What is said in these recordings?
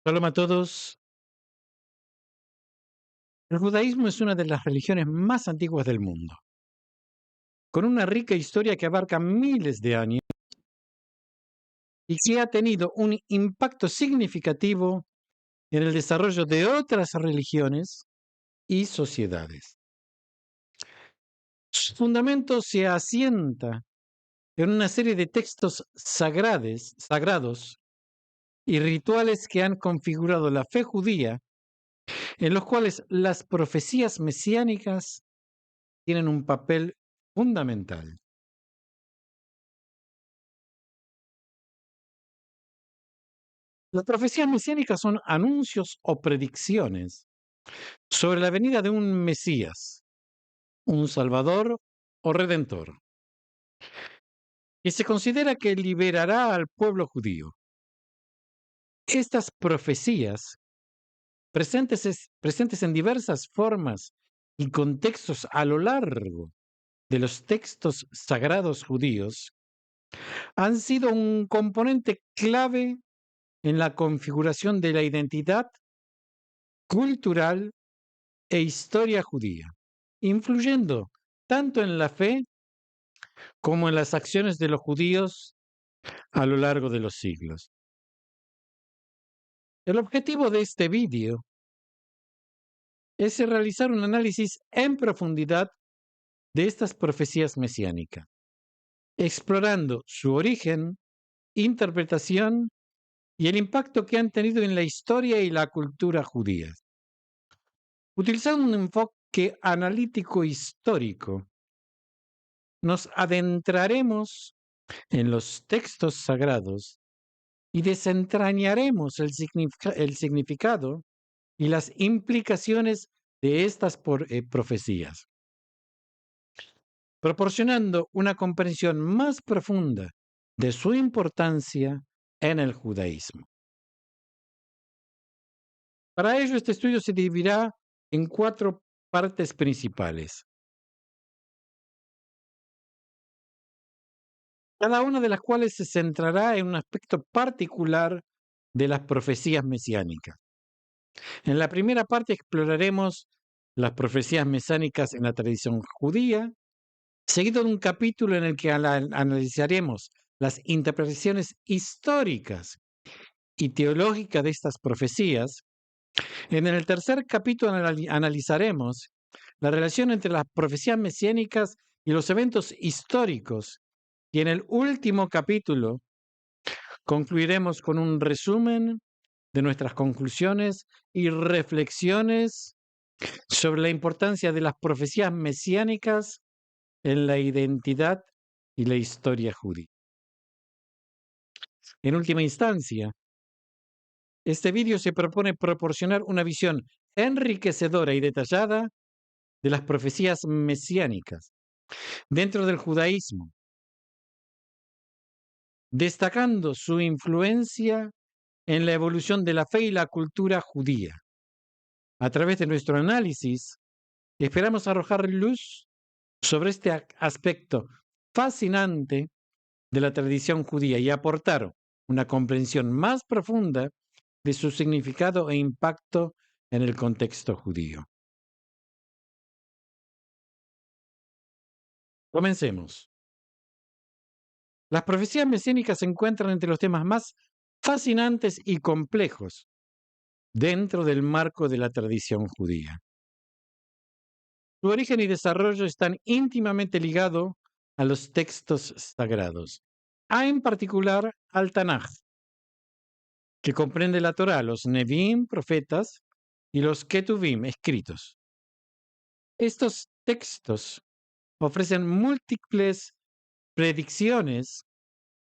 Shalom a todos. El judaísmo es una de las religiones más antiguas del mundo, con una rica historia que abarca miles de años y que ha tenido un impacto significativo en el desarrollo de otras religiones y sociedades. Su fundamento se asienta en una serie de textos sagrados y rituales que han configurado la fe judía, en los cuales las profecías mesiánicas tienen un papel fundamental. Las profecías mesiánicas son anuncios o predicciones sobre la venida de un Mesías, un Salvador o Redentor, que se considera que liberará al pueblo judío. Estas profecías, presentes en diversas formas y contextos a lo largo de los textos sagrados judíos, han sido un componente clave en la configuración de la identidad cultural e historia judía, influyendo tanto en la fe como en las acciones de los judíos a lo largo de los siglos. El objetivo de este vídeo es realizar un análisis en profundidad de estas profecías mesiánicas, explorando su origen, interpretación y el impacto que han tenido en la historia y la cultura judías. Utilizando un enfoque analítico histórico, nos adentraremos en los textos sagrados y desentrañaremos el significado y las implicaciones de estas profecías, proporcionando una comprensión más profunda de su importancia en el judaísmo. Para ello, este estudio se dividirá en 4 partes principales, cada una de las cuales se centrará en un aspecto particular de las profecías mesiánicas. En la primera parte exploraremos las profecías mesiánicas en la tradición judía, seguido de un capítulo en el que analizaremos las interpretaciones históricas y teológicas de estas profecías. En el tercer capítulo analizaremos la relación entre las profecías mesiánicas y los eventos históricos. Y en el último capítulo concluiremos con un resumen de nuestras conclusiones y reflexiones sobre la importancia de las profecías mesiánicas en la identidad y la historia judía. En última instancia, este vídeo se propone proporcionar una visión enriquecedora y detallada de las profecías mesiánicas dentro del judaísmo, destacando su influencia en la evolución de la fe y la cultura judía. A través de nuestro análisis, esperamos arrojar luz sobre este aspecto fascinante de la tradición judía y aportar una comprensión más profunda de su significado e impacto en el contexto judío. Comencemos. Las profecías mesiánicas se encuentran entre los temas más fascinantes y complejos dentro del marco de la tradición judía. Su origen y desarrollo están íntimamente ligados a los textos sagrados, en particular al Tanaj, que comprende la Torá, los Nevi'im, profetas, y los Ketuvim, escritos. Estos textos ofrecen múltiples predicciones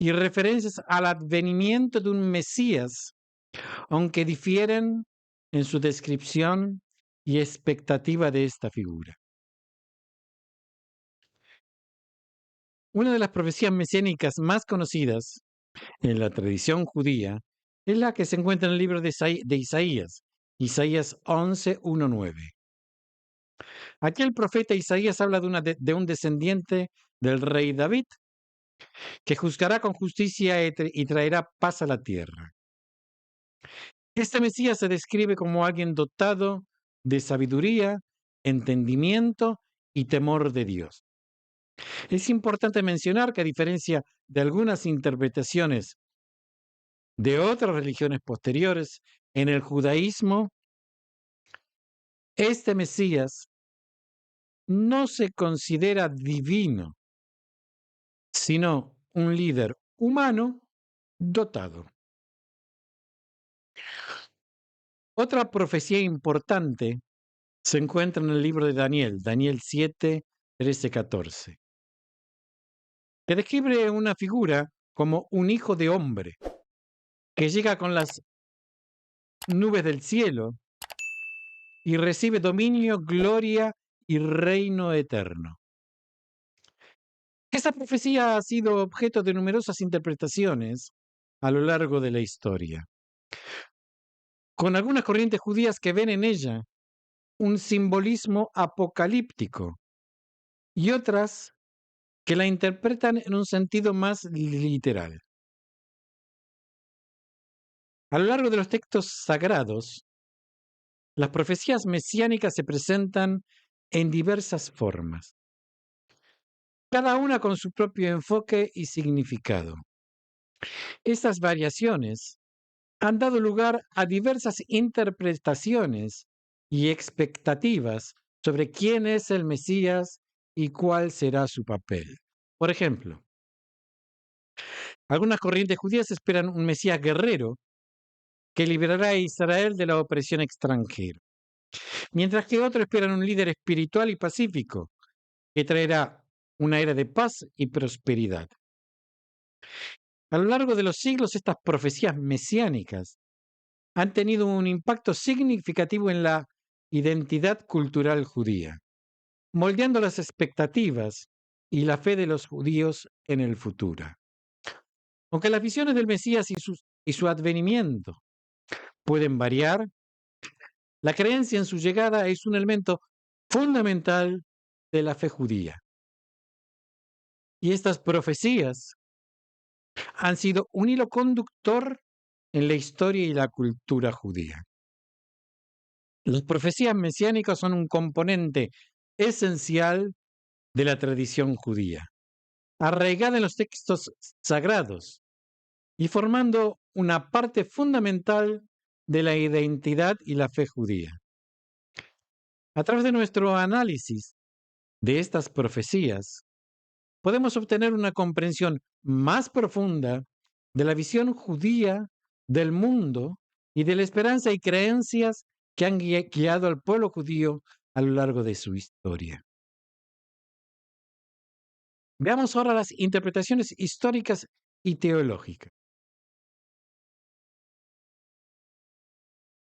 y referencias al advenimiento de un Mesías, aunque difieren en su descripción y expectativa de esta figura. Una de las profecías mesiánicas más conocidas en la tradición judía es la que se encuentra en el libro de Isaías, Isaías 11:1-9. Aquí el profeta Isaías habla de un descendiente del rey David, que juzgará con justicia y traerá paz a la tierra. Este Mesías se describe como alguien dotado de sabiduría, entendimiento y temor de Dios. Es importante mencionar que, a diferencia de algunas interpretaciones de otras religiones posteriores, en el judaísmo, este Mesías no se considera divino, sino un líder humano dotado. Otra profecía importante se encuentra en el libro de Daniel, Daniel 7, 13, 14, que describe una figura como un hijo de hombre que llega con las nubes del cielo y recibe dominio, gloria y reino eterno. Esta profecía ha sido objeto de numerosas interpretaciones a lo largo de la historia, con algunas corrientes judías que ven en ella un simbolismo apocalíptico y otras que la interpretan en un sentido más literal. A lo largo de los textos sagrados, las profecías mesiánicas se presentan en diversas formas, cada una con su propio enfoque y significado. Estas variaciones han dado lugar a diversas interpretaciones y expectativas sobre quién es el Mesías y cuál será su papel. Por ejemplo, algunas corrientes judías esperan un Mesías guerrero que liberará a Israel de la opresión extranjera, mientras que otros esperan un líder espiritual y pacífico que traerá una era de paz y prosperidad. A lo largo de los siglos, estas profecías mesiánicas han tenido un impacto significativo en la identidad cultural judía, moldeando las expectativas y la fe de los judíos en el futuro. Aunque las visiones del Mesías y su advenimiento pueden variar, la creencia en su llegada es un elemento fundamental de la fe judía. Y estas profecías han sido un hilo conductor en la historia y la cultura judía. Las profecías mesiánicas son un componente esencial de la tradición judía, arraigada en los textos sagrados y formando una parte fundamental de la identidad y la fe judía. A través de nuestro análisis de estas profecías, podemos obtener una comprensión más profunda de la visión judía del mundo y de la esperanza y creencias que han guiado al pueblo judío a lo largo de su historia. Veamos ahora las interpretaciones históricas y teológicas.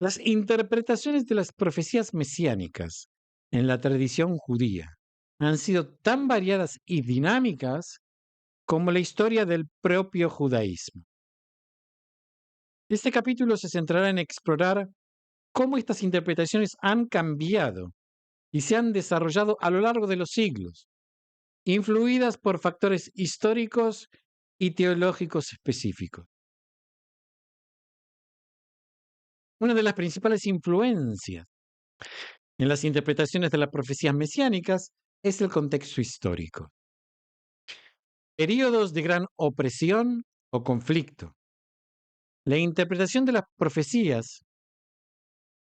Las interpretaciones de las profecías mesiánicas en la tradición judía han sido tan variadas y dinámicas como la historia del propio judaísmo. Este capítulo se centrará en explorar cómo estas interpretaciones han cambiado y se han desarrollado a lo largo de los siglos, influidas por factores históricos y teológicos específicos. Una de las principales influencias en las interpretaciones de las profecías mesiánicas es el contexto histórico. Períodos de gran opresión o conflicto. La interpretación de las profecías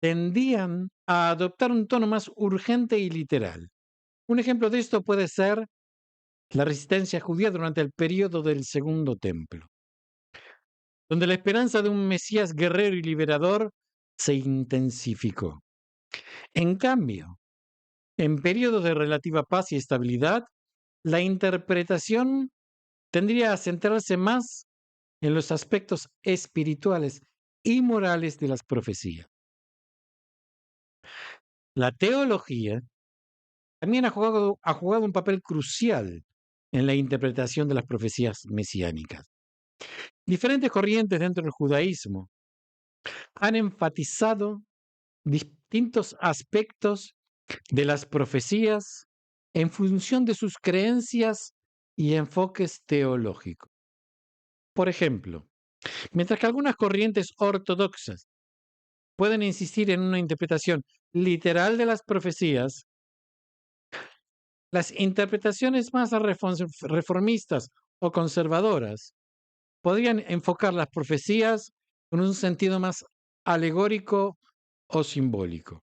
tendían a adoptar un tono más urgente y literal. Un ejemplo de esto puede ser la resistencia judía durante el período del Segundo Templo, donde la esperanza de un Mesías guerrero y liberador se intensificó. En cambio, en periodos de relativa paz y estabilidad, la interpretación tendría a centrarse más en los aspectos espirituales y morales de las profecías. La teología también ha jugado un papel crucial en la interpretación de las profecías mesiánicas. Diferentes corrientes dentro del judaísmo han enfatizado distintos aspectos de las profecías en función de sus creencias y enfoques teológicos. Por ejemplo, mientras que algunas corrientes ortodoxas pueden insistir en una interpretación literal de las profecías, las interpretaciones más reformistas o conservadoras podrían enfocar las profecías con un sentido más alegórico o simbólico.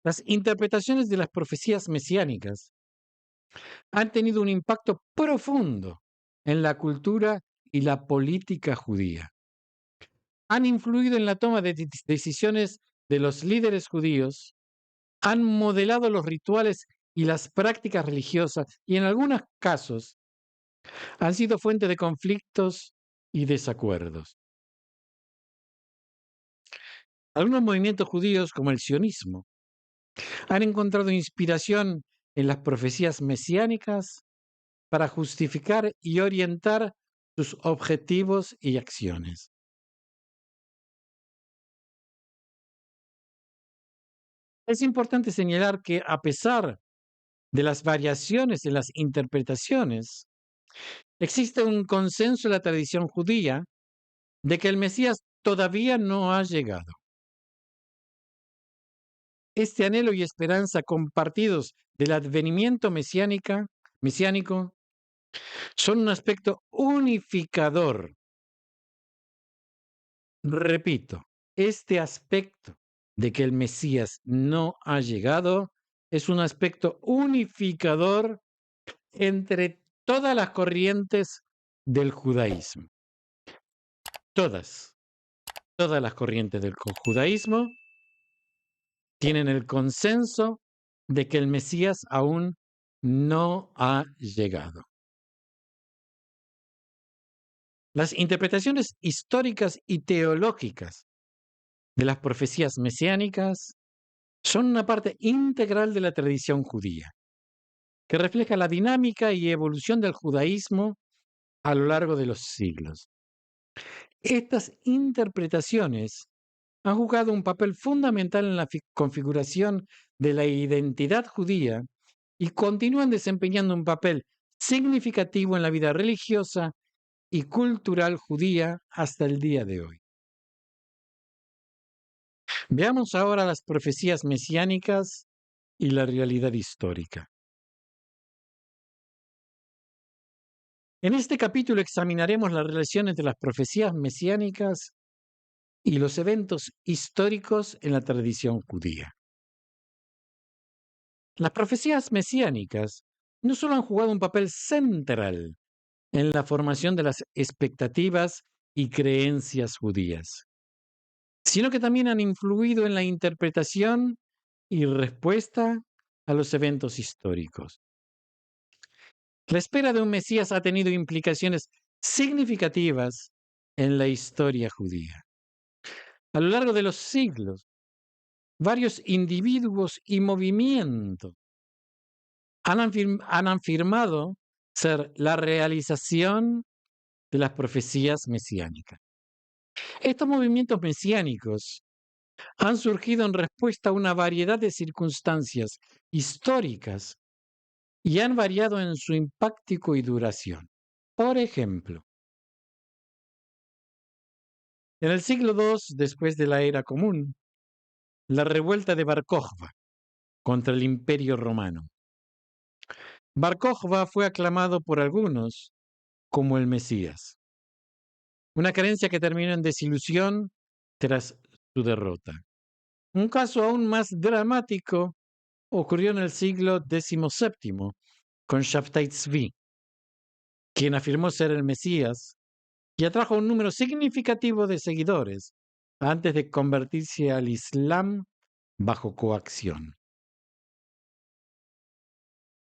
Las interpretaciones de las profecías mesiánicas han tenido un impacto profundo en la cultura y la política judía. Han influido en la toma de decisiones de los líderes judíos, han modelado los rituales y las prácticas religiosas y en algunos casos han sido fuente de conflictos y desacuerdos. Algunos movimientos judíos, como el sionismo, han encontrado inspiración en las profecías mesiánicas para justificar y orientar sus objetivos y acciones. Es importante señalar que a pesar de las variaciones en las interpretaciones, existe un consenso en la tradición judía de que el Mesías todavía no ha llegado. Este anhelo y esperanza compartidos del advenimiento mesiánico son un aspecto unificador. Repito, este aspecto de que el Mesías no ha llegado es un aspecto unificador entre todas las corrientes del judaísmo. Todas las corrientes del judaísmo tienen el consenso de que el Mesías aún no ha llegado. Las interpretaciones históricas y teológicas de las profecías mesiánicas son una parte integral de la tradición judía, que refleja la dinámica y evolución del judaísmo a lo largo de los siglos. Estas interpretaciones han jugado un papel fundamental en la configuración de la identidad judía y continúan desempeñando un papel significativo en la vida religiosa y cultural judía hasta el día de hoy. Veamos ahora las profecías mesiánicas y la realidad histórica. En este capítulo examinaremos las relaciones de las profecías mesiánicas y los eventos históricos en la tradición judía. Las profecías mesiánicas no solo han jugado un papel central en la formación de las expectativas y creencias judías, sino que también han influido en la interpretación y respuesta a los eventos históricos. La espera de un Mesías ha tenido implicaciones significativas en la historia judía. A lo largo de los siglos, varios individuos y movimientos han afirmado ser la realización de las profecías mesiánicas. Estos movimientos mesiánicos han surgido en respuesta a una variedad de circunstancias históricas y han variado en su impacto y duración. Por ejemplo, en el siglo II después de la era común, la revuelta de Bar Kokhba contra el Imperio Romano. Bar Kokhba fue aclamado por algunos como el Mesías, una creencia que terminó en desilusión tras su derrota. Un caso aún más dramático ocurrió en el siglo XVII con Shabtai Tzvi, quien afirmó ser el Mesías y atrajo un número significativo de seguidores antes de convertirse al Islam bajo coacción.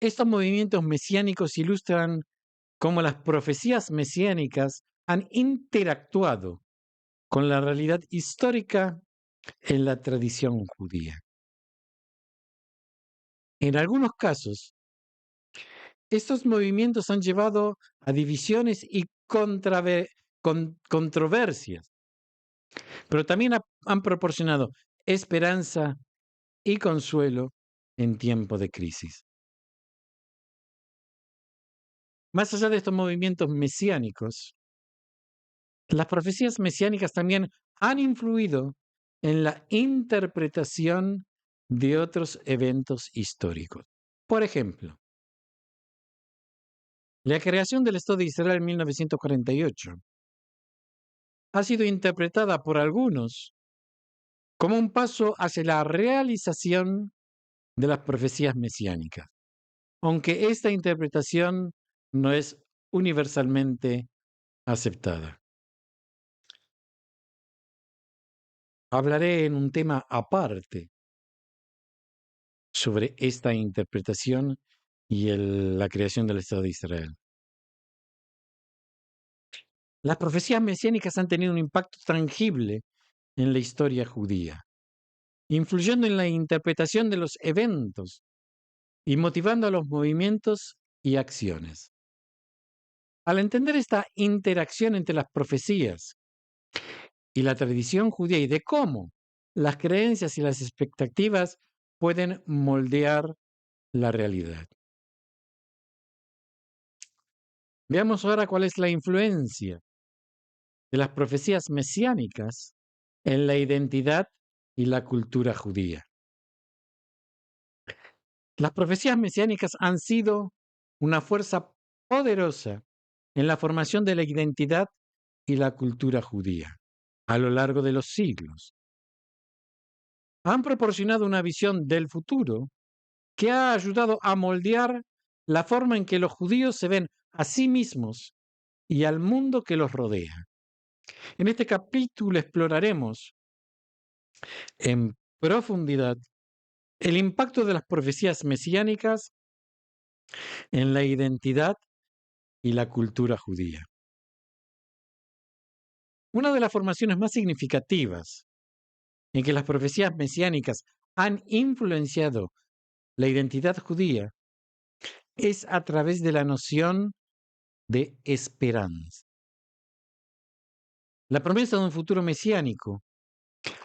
Estos movimientos mesiánicos ilustran cómo las profecías mesiánicas han interactuado con la realidad histórica en la tradición judía. En algunos casos, estos movimientos han llevado a divisiones y controversias, pero también han proporcionado esperanza y consuelo en tiempo de crisis. Más allá de estos movimientos mesiánicos, las profecías mesiánicas también han influido en la interpretación de otros eventos históricos. Por ejemplo, la creación del Estado de Israel en 1948 ha sido interpretada por algunos como un paso hacia la realización de las profecías mesiánicas, aunque esta interpretación no es universalmente aceptada. Hablaré en un tema aparte sobre esta interpretación y la creación del Estado de Israel. Las profecías mesiánicas han tenido un impacto tangible en la historia judía, influyendo en la interpretación de los eventos y motivando a los movimientos y acciones. Al entender esta interacción entre las profecías y la tradición judía y de cómo las creencias y las expectativas pueden moldear la realidad. Veamos ahora cuál es la influencia de las profecías mesiánicas en la identidad y la cultura judía. Las profecías mesiánicas han sido una fuerza poderosa en la formación de la identidad y la cultura judía a lo largo de los siglos. Han proporcionado una visión del futuro que ha ayudado a moldear la forma en que los judíos se ven a sí mismos y al mundo que los rodea. En este capítulo exploraremos en profundidad el impacto de las profecías mesiánicas en la identidad y la cultura judía. Una de las formaciones más significativas en que las profecías mesiánicas han influenciado la identidad judía es a través de la noción de esperanza. La promesa de un futuro mesiánico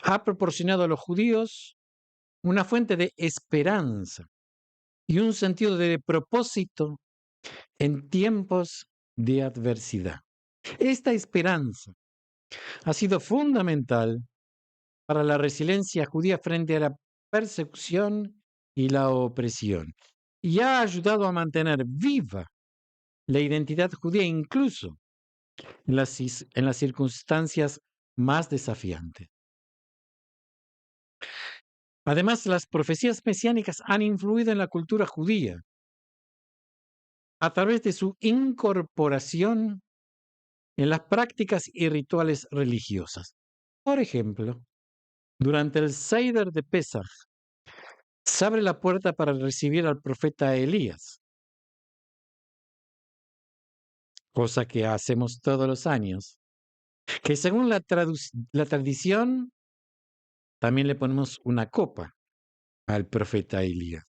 ha proporcionado a los judíos una fuente de esperanza y un sentido de propósito en tiempos de adversidad. Esta esperanza ha sido fundamental para la resiliencia judía frente a la persecución y la opresión, y ha ayudado a mantener viva la identidad judía incluso en las circunstancias más desafiantes. Además, las profecías mesiánicas han influido en la cultura judía a través de su incorporación en las prácticas y rituales religiosas. Por ejemplo, durante el Seder de Pesaj, se abre la puerta para recibir al profeta Elías, cosa que hacemos todos los años, que según la tradición, también le ponemos una copa al profeta Elías.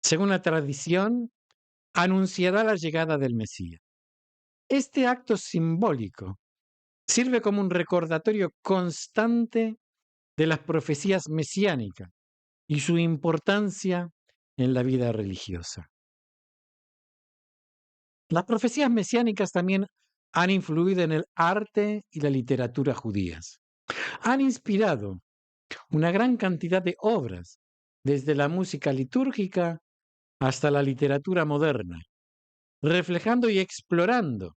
Según la tradición, anunciará la llegada del Mesías. Este acto simbólico sirve como un recordatorio constante de las profecías mesiánicas y su importancia en la vida religiosa. Las profecías mesiánicas también han influido en el arte y la literatura judías. Han inspirado una gran cantidad de obras, desde la música litúrgica hasta la literatura moderna, reflejando y explorando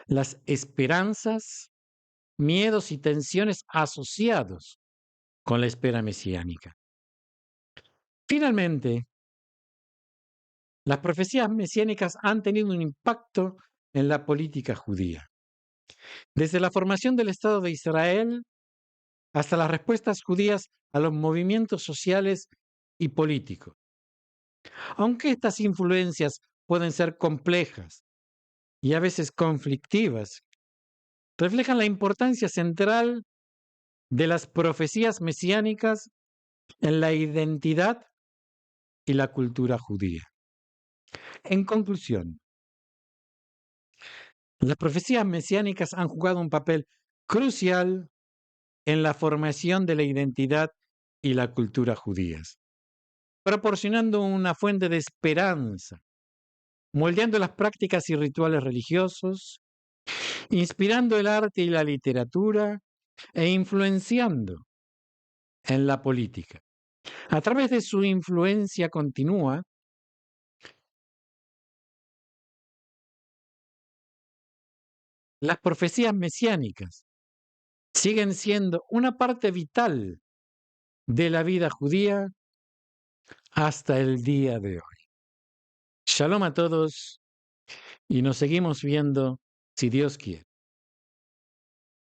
las esperanzas, miedos y tensiones asociados con la espera mesiánica. Finalmente, las profecías mesiánicas han tenido un impacto en la política judía. Desde la formación del Estado de Israel hasta las respuestas judías a los movimientos sociales y políticos. Aunque estas influencias pueden ser complejas y a veces conflictivas, reflejan la importancia central de las profecías mesiánicas en la identidad y la cultura judía. En conclusión, las profecías mesiánicas han jugado un papel crucial en la formación de la identidad y la cultura judías, proporcionando una fuente de esperanza, moldeando las prácticas y rituales religiosos, inspirando el arte y la literatura e influenciando en la política. A través de su influencia continua, las profecías mesiánicas siguen siendo una parte vital de la vida judía hasta el día de hoy. Shalom a todos y nos seguimos viendo si Dios quiere.